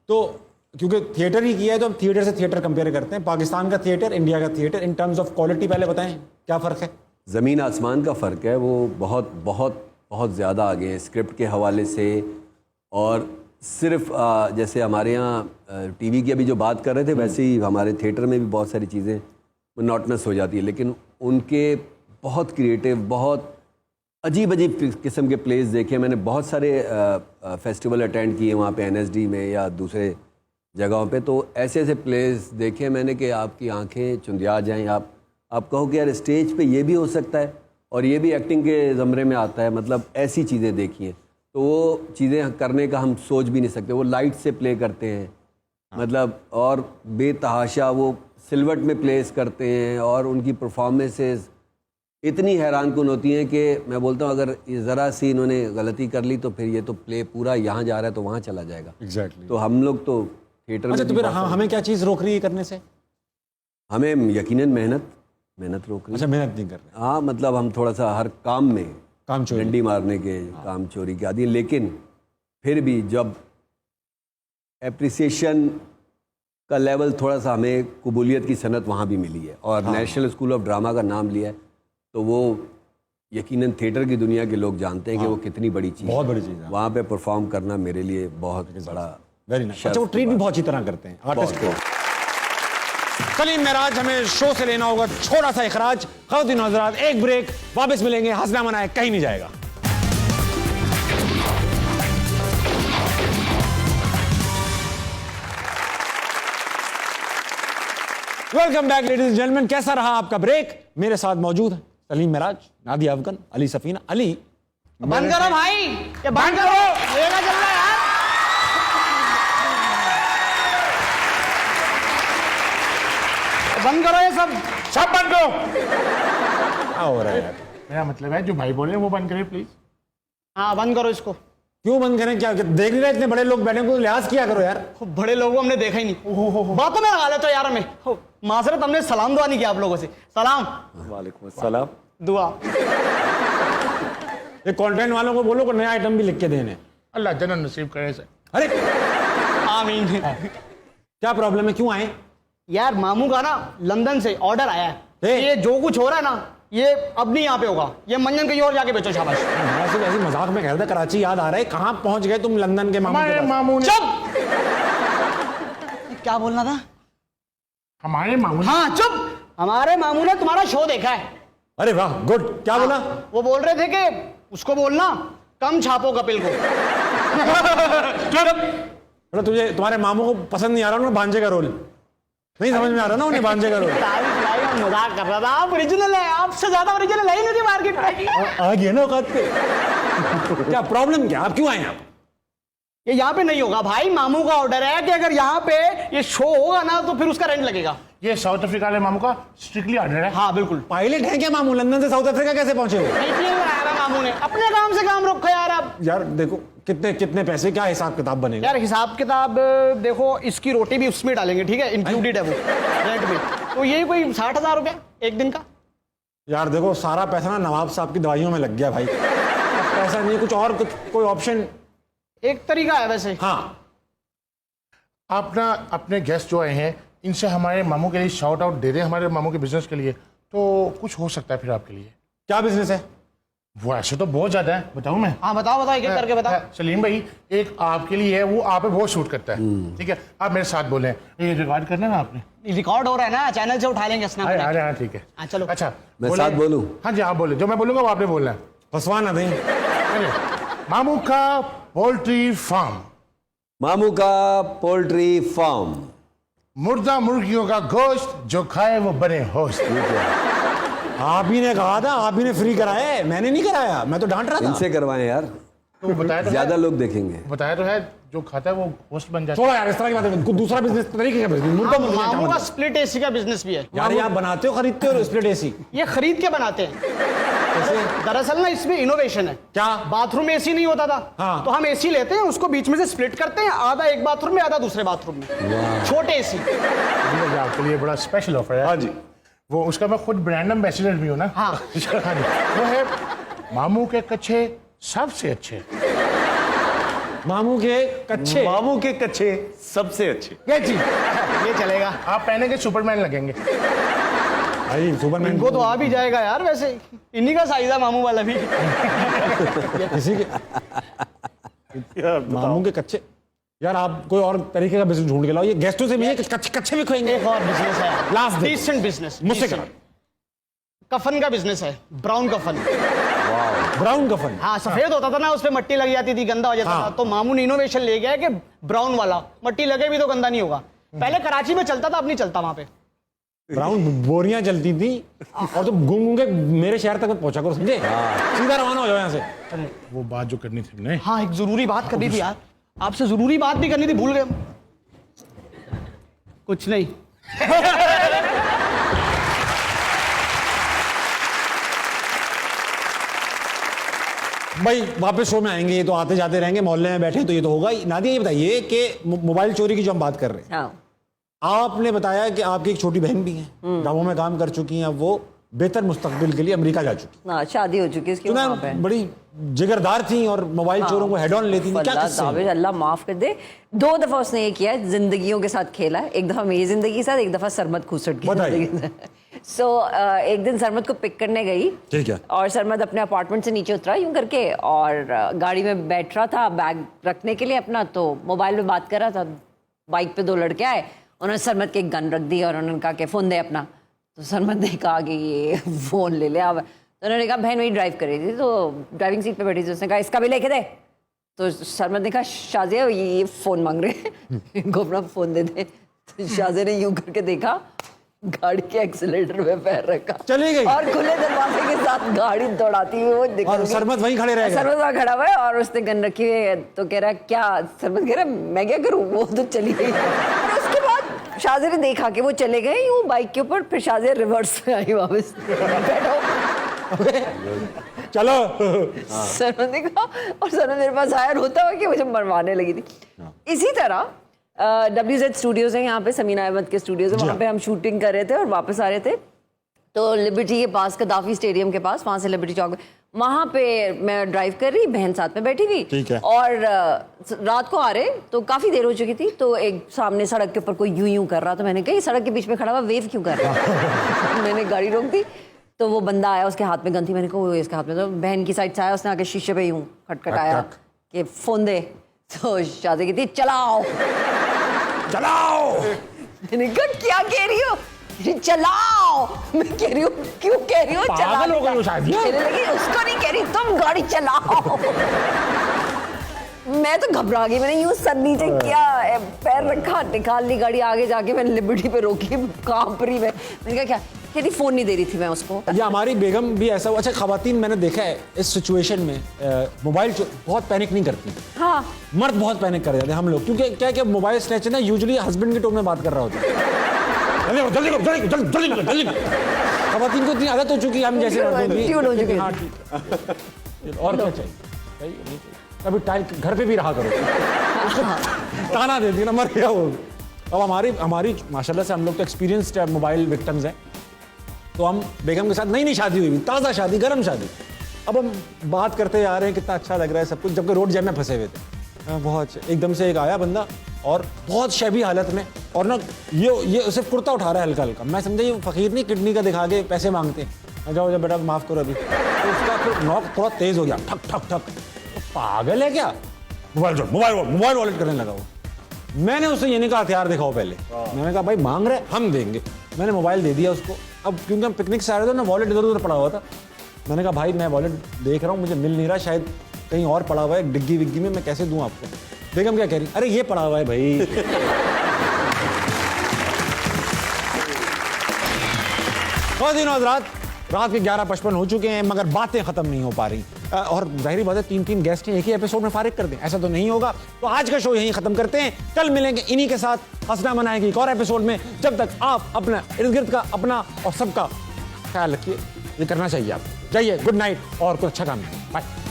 तो क्योंकि थिएटर ही किया है तो हम थिएटर से थिएटर कंपेयर करते हैं। पाकिस्तान का थिएटर, इंडिया का theatre, in terms of quality पहले बताएं क्या फ़र्क है? ज़मीन आसमान का फ़र्क है। वो बहुत बहुत बहुत ज़्यादा आगे हैं स्क्रिप्ट के हवाले से। और सिर्फ जैसे हमारे यहाँ टीवी की अभी जो बात कर रहे थे, वैसे ही हमारे थिएटर में भी बहुत सारी चीज़ें मोनोटनस हो जाती है, लेकिन उनके बहुत क्रिएटिव, बहुत अजीब अजीब किस्म के प्लेस देखे। मैंने बहुत सारे फेस्टिवल अटेंड किए वहाँ पे NSD में या दूसरे जगहों पे, तो ऐसे ऐसे प्लेस देखे मैंने कि आपकी आंखें चुंधिया जाएं। आप कहो कि यार स्टेज पे ये भी हो सकता है और ये भी एक्टिंग के ज़मरे में आता है। मतलब ऐसी चीज़ें देखी हैं, तो वो चीज़ें करने का हम सोच भी नहीं सकते। वो लाइट से प्ले करते हैं, मतलब, और बेतहाशा वो सिलवट में प्लेस करते हैं, और उनकी परफॉर्मेंसेस इतनी हैरान कुन होती हैं कि मैं बोलता हूँ अगर ज़रा सी इन्होंने गलती कर ली तो फिर ये तो प्ले पूरा यहाँ जा रहा है तो वहाँ चला जाएगा। एग्जैक्टली। तो हम लोग तो थिएटर में अच्छा, तो फिर हमें क्या चीज़ रोक रही है करने से? हमें यकीनन मेहनत रोक रही है। अच्छा, मेहनत नहीं कर रहे, हाँ, मतलब हम थोड़ा सा हर काम में काम चोरी। डंडी मारने के, काम चोरी के आदि हैं, लेकिन फिर भी जब एप्रिसिएशन का लेवल थोड़ा सा, हमें कबूलियत की सनत वहाँ भी मिली है, और नेशनल स्कूल ऑफ ड्रामा का नाम लिया है, तो वो यकीनन थिएटर की दुनिया के लोग जानते हैं कि वो कितनी बड़ी चीज़, बहुत बड़ी चीज़ है। वहाँ पे परफॉर्म करना मेरे लिए बहुत बड़ा वेरी नाइस। अच्छा, वो ट्रीट भी बहुत अच्छी तरह करते हैं आर्टिस्ट को। सलीम महराज, हमें शो से लेना होगा छोटा सा इखराज। ख़वातीन और हज़रात, एक ब्रेक, वापस मिलेंगे। हंसना मनाए, कहीं नहीं जाएगा। Welcome back ladies and gentleman. कैसा रहा आपका ब्रेक? मेरे साथ मौजूद है सलीम महराज, नादिया अफगन, अली सफीना। अली, बंद करो भाई, ये बंद करो, ये ना चल रहा है यार। बंद करो ये सब बंद करो। क्या हो रहा है यार? मेरा मतलब है जो भाई बोल रहे हैं वो बंद करें प्लीज। हाँ बंद करो इसको। क्यों बंद करें? क्या देख नहीं रहे इतने बड़े लोग बैठे, को लिहाज किया करो यार। बड़े लोगों हमने देखा ही नहीं, बातों में लगा लेते हो यार हमें। माजरत, हमने सलाम दुआ नहीं किया आप लोगों से। सलाम, वालेकुम अस्सलाम। दुआ। ये कंटेंट वालों को बोलो को नया आइटम भी लिख के देने। अल्लाह जन्नत नसीब करे से। अरे आमीन। क्या प्रॉब्लम है, क्यों आए? यार मामू का ना लंदन से ऑर्डर आया है, ए? ये जो कुछ हो रहा है ना, ये अब नहीं यहाँ पे होगा, ये मंजन कहीं और जाके बेचो। शाबाश। ऐसी मजाक में कह रहा था, कराची याद आ रहा है। कहाँ पहुंच गए तुम लंदन के मामू के हमारे पास? मामू ने, चुप। क्या बोलना था? हमारे मामू ने, हाँ चुप। हमारे मामू ने तुम्हारा शो देखा है। अरे वाह, गुड। क्या बोला? वो बोल रहे थे कि उसको बोलना कम छापो कपिल को। अरे तुझे तुम्हारे मामू को पसंद नहीं आ रहा ना भांजे का रोल? नहीं समझ में आ रहा ना उन्हें भांजे का रोल? मजाक कर रहा था। आप ओरिजिनल है, आपसे ज्यादा ओरिजिनल है ही नहीं मार्केट में। आ गया ना औकात पे। क्या प्रॉब्लम, क्या आप क्यों आए आप? ये यहाँ पे नहीं होगा भाई। मामू का ऑर्डर है कि अगर यहाँ पे ये शो होगा ना तो फिर उसका रेंट लगेगा। ये साउथ अफ्रीका वाले मामू का स्ट्रिक्टली ऑर्डर है। हाँ बिल्कुल। पायलट है क्या मामू? लंदन से साउथ अफ्रीका कैसे पहुंचे हो? APL बनाया था मामू ने, अपने काम से काम रखो यार आप। यार देखो कितने कितने पैसे, क्या हिसाब किताब बनेगा? यार हिसाब किताब देखो, इसकी रोटी भी उसमें डालेंगे, ठीक है, इंक्लूडेड है वो रेंट में। तो यही कोई 60,000 रुपया एक दिन का। यार देखो, सारा पैसा ना नवाब साहब की दवाइयों में लग गया भाई। पैसा नहीं, कुछ और, कुछ कोई ऑप्शन? एक तरीका है वैसे। हाँ, आप ना अपने गेस्ट जो आए हैं इनसे हमारे मामू के लिए शाउट आउट दे दें, हमारे मामू के बिजनेस के लिए, तो कुछ हो सकता है फिर आपके लिए। क्या बिजनेस है? वो ऐसे तो बहुत ज्यादा है, बताऊं मैं? हाँ बताओ बताओ, एक एक करके बताओ। सलीम भाई, एक आपके लिए है, वो आप पे बहुत शूट करता है, ठीक है? आप मेरे साथ बोले, ये रिकॉर्ड करना है ना आपने? रिकॉर्ड हो रहा है ना, चैनल से उठा लेंगे स्नैप। अरे हाँ ठीक है। हाँ चलो। अच्छा मैं बोले- साथ बोलूं? हाँ जी आप बोले, जो मैं बोलूंगा वो आपने बोलना है। फंसवा ना दें। अरे, मामू का पोल्ट्री फार्म, मामू का पोल्ट्री फार्म, मुर्दा मुर्गियों का गोश्त, जो खाए वो बने होश। आप ही ने कहा था, आप ही ने फ्री कराया है, मैंने नहीं कराया, मैं तो डांट रहा था। इनसे करवाएं यार, तो वो बताया तो ज्यादा है, लोग देखेंगे। बताया तो है, जो खाता है वो होस्ट बन जाता है। छोड़ो यार इस तरह की बातें, कुछ दूसरा बिजनेस तरीके का बिजनेस मुर्गा मुर्गी का मामू का मतलब। स्प्लिट एसी का बिजनेस भी है। यार ये आप बनाते हो, खरीदते हो स्प्लिट एसी? ये खरीद के बनाते हैं। दरअसल ना इसमें इनोवेशन है। क्या? बाथरूम में एसी नहीं होता था, हाँ। तो हम एसी लेते हैं, उसको बीच में से स्प्लिट करते हैं, आधा एक बाथरूम में आधा दूसरे बाथरूम में, छोटे एसी। ये आपके लिए बड़ा स्पेशल ऑफर है। हाँ जी, वो उसका मैं खुद ब्रांड एम्बेसडर भी हूँ ना। हाँ। हाँ जी, वो है मामू के कच्चे सबसे अच्छे। मामू के कच्चे। मामू के कच्चे सबसे अच्छे। ये जी, ये चलेगा। आप पहनेंगे सुपरमैन लगेंगे। भाई सुपरमैन इनको तो आ भी जाएगा यार, वैसे इन्हीं का साइज है मामू वाला भी। किसी के मामू के कच्चे। यार आप कोई और तरीके का बिजनेस ढूंढ के लाओ, ये गेस्टों से मिले कच्चे कच्चे भी खुएंगे। एक और बिजनेस है, लास्ट डिसेंट बिजनेस मुझसे करो। कफन का बिजनेस है, ब्राउन कफन। ब्राउन कफन। हाँ, सफेद होता था ना, उस पे मट्टी लग जाती थी, गंदा हो जाता हाँ। था, तो मामू ने इनोवेशन ले गया कि ब्राउन वाला, मट्टी लगे भी तो गंदा नहीं होगा। पहले कराची में चलता था, अब नहीं चलता वहां पे। ब्राउन बोरियां जलती थी और तो घूम घूम के मेरे शहर तक पहुंचा करो, समझे? सीधा रवाना हो जाओ यहाँ से। अरे वो बात जो करनी थी हमने, हाँ, एक जरूरी बात करनी थी यार, आपसे जरूरी बात भी करनी थी, भूल गए। कुछ नहीं। भाई वापस शो में आएंगे, ये तो आते जाते रहेंगे, मोहल्ले में बैठे तो ये तो होगा ही। नादिया ये बताइए कि मोबाइल चोरी की जो हम बात कर रहे हैं, हाँ आपने बताया कि आपकी एक छोटी बहन भी है, गाँवों में काम कर चुकी हैं, अब वो बेहतर मुस्तकबिल के लिए अमेरिका जा चुकी ना, शादी हो चुकी है उसकी तो वहाँ पे। बड़ी जिगरदार थी और मोबाइल चोरों को हेड ऑन लेती थी। क्या अल्लाह किस्सा है? ताबिर, अल्लाह माफ कर दे। 2 दफा उसने ये किया है, जिंदगियों के साथ खेला है। एक दफा मेरी जिंदगी के साथ, एक दफा सरमद खूसट की बताइए। जिंदगी के साथ। सो एक दिन सरमद को पिक करने गई, ठीक है। और सरमद अपने अपार्टमेंट से नीचे उतरा यूं करके, और गाड़ी में बैठ रहा था बैग रखने के लिए अपना, तो मोबाइल में बात कर रहा था। बाइक पे 2 लड़के आए, उन्होंने सरमद के एक गन रख दी और उन्होंने कहा कि फ़ोन दे अपना। तो सरमद ने कहा कि ये फ़ोन ले ले अब। तो उन्होंने कहा बहन मेरी ड्राइव कर रही थी, तो ड्राइविंग सीट पे बैठी थी, उसने कहा इसका भी लेके दे। तो सरमद ने कहा शाजिया ये फ़ोन मांग रहे हैं, इनको अपना फ़ोन दे दे। तो शाजिया ने यूं करके देखा, गाड़ी के एक्सीलेटर में पैर रखा, चली गई। और खुले दरवाजे के साथ गाड़ी दौड़ाती हुई वो निकल और गई। सरमद वहीं खड़े रह गए। सरमद वहाँ खड़ा हुआ है और उसने गन रखी हुई है, तो कह रहा क्या, सरमद कह रहा मैं क्या करूँ, वो तो चली गई। और उसके बाद शाजिया ने देखा कि वो चले गए यूँ बाइक के ऊपर, फिर शाजिया रिवर्स में आई वापस, बैठो चलो। सरमद ने कहा, और सरमद मेरे पास आया रोता हुआ कि मुझे मरवाने लगी थी। इसी तरह WZ स्टूडियोज है यहाँ पे, समीना अहमद के स्टूडियोज है, वहाँ पे हम शूटिंग कर रहे थे और वापस आ रहे थे, तो लिबर्टी के पास, कदाफी स्टेडियम के पास, वहाँ से लिबर्टी चौक, वहाँ पे मैं ड्राइव कर रही, बहन साथ में बैठी हुई, ठीक है। और रात को आ रहे तो काफ़ी देर हो चुकी थी, तो एक सामने सड़क के ऊपर कोई यूं यूं कर रहा, तो मैंने कहा सड़क के बीच में खड़ा हुआ वेव क्यों कर रहा है। मैंने गाड़ी रोक दी, तो वो बंदा आया, उसके हाथ में गन थी, मैंने कहा वो इसके हाथ में, तो बहन की साइड से आया, उसने आके शीशे पे यूं खटखटाया कि फ़ोन दे, तो शादी की थी चलाओ चलाओ। मैंने कहा क्या कह रही हो, चलाओ। मैं कह रही हूँ क्यों कह रही हो, पागल हो गई हो शायद। कहने लगी उसको नहीं कह रही, तुम गाड़ी चलाओ। मैं तो घबरा गई, मैंने यूं सर नीचे किया, पैर रखा, निकाल ली गाड़ी, आगे जाके मैंने लिबर्टी पे रोकी, कांप रही मैंने कहा क्या, कहती फोन नहीं दे रही थी मैं उसको। ये हमारी बेगम भी ऐसा हुआ। अच्छा खवातीन मैंने देखा है इस सिचुएशन में मोबाइल बहुत पैनिक नहीं करती। हाँ, मर्द बहुत पैनिक कर जाते हैं हम लोग, क्योंकि क्या क्या मोबाइल स्नैच ना यूजुअली हस्बैंड के टोन में बात कर रहा होता है। जल्दी करो, जल्दी जल्दी जल्दी जल्दी जल्दी। खवातीन को इतनी आदत हो चुकी है, हम जैसे ट्यून हो चुकी है। हाँ ठीक। और क्या चाहिए, कभी टाइल घर पे भी रहा करो, ताना देती है ना, मर गया वो। अब हमारी माशाल्लाह से हम लोग तो एक्सपीरियंस्ड मोबाइल विक्टिम्स हैं, तो हम बेगम के साथ नई शादी हुई, ताज़ा शादी, गर्म शादी। अब हम बात करते जा रहे हैं, कितना अच्छा लग रहा है सब कुछ, जबकि रोड जैम में फंसे हुए थे। बहुत एकदम से एक आया बंदा और बहुत शैबी हालत में, और ना ये सिर्फ कुर्ता उठा रहा है हल्का हल्का। मैं समझा ये फकीर नहीं, किडनी का दिखा के पैसे मांगते हैं। जाओ बेटा माफ़ करो अभी। तो उसका फिर नॉक थोड़ा तेज हो गया, ठक ठक ठक। तो पागल है क्या, मोबाइल वॉलेट करने लगा वो। मैंने उससे ये नहीं कहा हथियार दिखाओ पहले, मैंने कहा भाई मांग रहे हम देंगे। मैंने मोबाइल दे दिया उसको। अब क्योंकि हम पिकनिक से आ रहे थे ना, वॉलेट इधर उधर पड़ा हुआ था। मैंने कहा भाई मैं वॉलेट देख रहा हूँ, मुझे मिल नहीं रहा, शायद कहीं और पड़ा हुआ है डिग्गी विग्गी में, मैं कैसे दूं आपको। बेगम क्या कह रही, अरे ये पड़ा हुआ है भाई। बहुत दिन रात के 11:55 हो चुके हैं, मगर बातें खत्म नहीं हो पा रही। और जाहिर बात है 3 गेस्ट हैं, एक ही एपिसोड में फारिग कर दें, ऐसा तो नहीं होगा। तो आज का शो यहीं खत्म करते हैं, कल मिलेंगे इन्हीं के साथ हंसना मनाएगी एक और एपिसोड में। जब तक आप अपना इर्द गिर्द का, अपना और सबका ख्याल रखिए, ये करना चाहिए आप। जाइए, गुड नाइट और कुछ अच्छा काम नहीं। बाय।